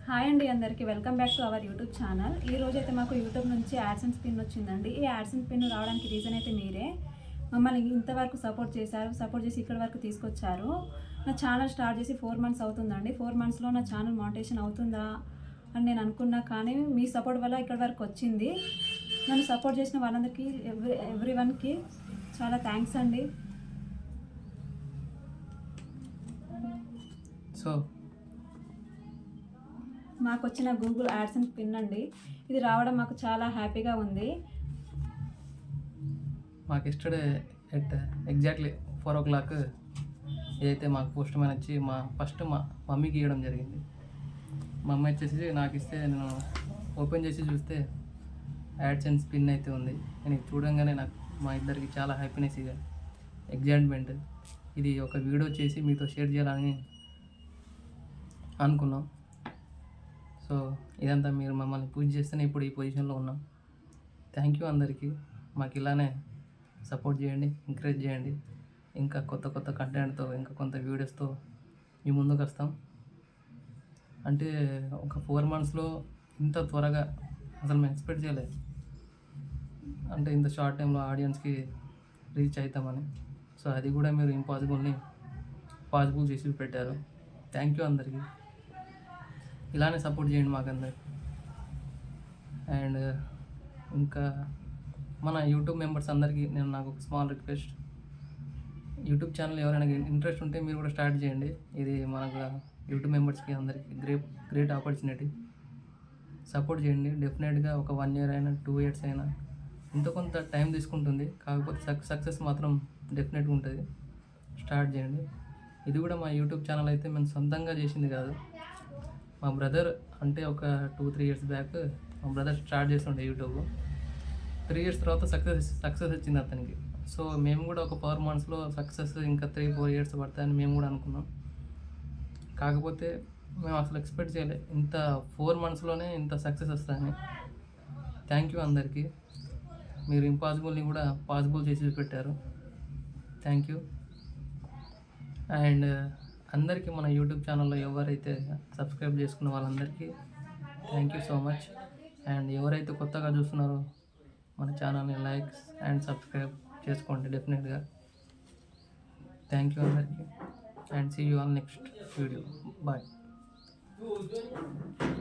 Hi అండి, అందరికీ welcome back to our YouTube channel. ఈ రోజు అయితే మాకు యూట్యూబ్ నుంచి యాడ్సెన్స్ పిన్ వచ్చిందండి. ఈ యాడ్సెన్స్ పిన్ రావడానికి రీజన్ అయితే మీరే. మమ్మల్ని ఇంతవరకు సపోర్ట్ చేసి ఇక్కడ వరకు తీసుకొచ్చారు. నా ఛానల్ స్టార్ట్ చేసి 4 మంత్స్ అవుతుందండి. 4 మంత్స్లో నా ఛానల్ మోనిటైజేషన్ అవుతుందా అని నేను అనుకున్నా, కానీ మీ సపోర్ట్ వల్ల ఇక్కడ వరకు వచ్చింది. నన్ను సపోర్ట్ చేసిన వాళ్ళందరికీ ఎవ్రీవన్కి చాలా థ్యాంక్స్ అండి. సో మాకు వచ్చిన గూగుల్ యాడ్సెన్స్ పిన్ అండి. ఇది రావడం మాకు చాలా హ్యాపీగా ఉంది. మాకు ఎస్టర్డే ఎగ్జాక్ట్లీ 4 o'clock ఏదైతే మాకు పోస్ట్ మ్యాన్ వచ్చి మా మమ్మీకి ఇవ్వడం జరిగింది. మా అమ్మ వచ్చేసి నాకు ఇస్తే నేను ఓపెన్ చేసి చూస్తే యాడ్సెన్స్ పిన్ అయితే ఉంది. నేను చూడంగానే నాకు మా ఇద్దరికి చాలా హ్యాపీనెస్, ఇక ఎగ్జైట్మెంట్. ఇది ఒక వీడియో చేసి మీతో షేర్ చేయాలని అనుకున్నాం. సో ఇదంతా మీరు మమ్మల్ని పూజ చేస్తేనే ఇప్పుడు ఈ పొజిషన్లో ఉన్నాం. థ్యాంక్ యూ అందరికీ. మాకు ఇలానే సపోర్ట్ చేయండి, ఎంకరేజ్ చేయండి. ఇంకా కొత్త కంటెంట్తో, ఇంకా కొంత వీడియోస్తో మీ ముందుకు వస్తాం. అంటే ఒక 4 monthsలో ఇంత త్వరగా అసలు మేము ఎక్స్పెక్ట్ చేయలేదు. అంటే ఇంత షార్ట్ టైంలో ఆడియన్స్కి రీచ్ అవుతామని. సో అది కూడా మీరు ఇంపాసిబుల్ని పాసిబుల్ చేసి పెట్టారు. థ్యాంక్ యూ అందరికీ. ఇలానే సపోర్ట్ చేయండి మాకందరికి. అండ్ ఇంకా మన యూట్యూబ్ మెంబర్స్ అందరికీ నాకు ఒక స్మాల్ రిక్వెస్ట్. యూట్యూబ్ ఛానల్ ఎవరైనా ఇంట్రెస్ట్ ఉంటే మీరు కూడా స్టార్ట్ చేయండి. ఇది మనకు యూట్యూబ్ మెంబర్స్కి అందరికీ గ్రేట్ ఆపర్చునిటీ. సపోర్ట్ చేయండి. డెఫినెట్గా ఒక 1 year అయినా 2 years అయినా ఇంత కొంత టైం తీసుకుంటుంది, కాకపోతే సక్సెస్ మాత్రం డెఫినెట్గా ఉంటుంది. స్టార్ట్ చేయండి. ఇది కూడా మా యూట్యూబ్ ఛానల్ అయితే మేము సొంతంగా చేసింది కాదు. మా బ్రదర్ అంటే ఒక 2-3 years బ్యాక్ మా బ్రదర్ స్టార్ట్ చేస్తుండే యూట్యూబ్. 3 years తర్వాత సక్సెస్ వచ్చింది అతనికి. సో మేము కూడా ఒక 4 monthsలో సక్సెస్ ఇంకా 3-4 years పడతాయని మేము కూడా అనుకున్నాం. కాకపోతే మేము అసలు ఎక్స్పెక్ట్ చేయలేదు ఇంత 4 monthsలోనే ఇంత సక్సెస్ వస్తాయని. థ్యాంక్ యూ అందరికీ. మీరు ఇంపాసిబుల్ని కూడా పాసిబుల్ చేసి పెట్టారు. Thank you. అండ్ అందరికీ మన యూట్యూబ్ ఛానల్లో ఎవరైతే సబ్స్క్రైబ్ చేసుకున్న వాళ్ళందరికీ thank you so much. And ఎవరైతే కొత్తగా చూస్తున్నారో మన ఛానల్ని లైక్ అండ్ సబ్స్క్రైబ్ చేసుకోండి డెఫినెట్గా. థ్యాంక్ యూ అందరికీ. And see you on next video. Bye.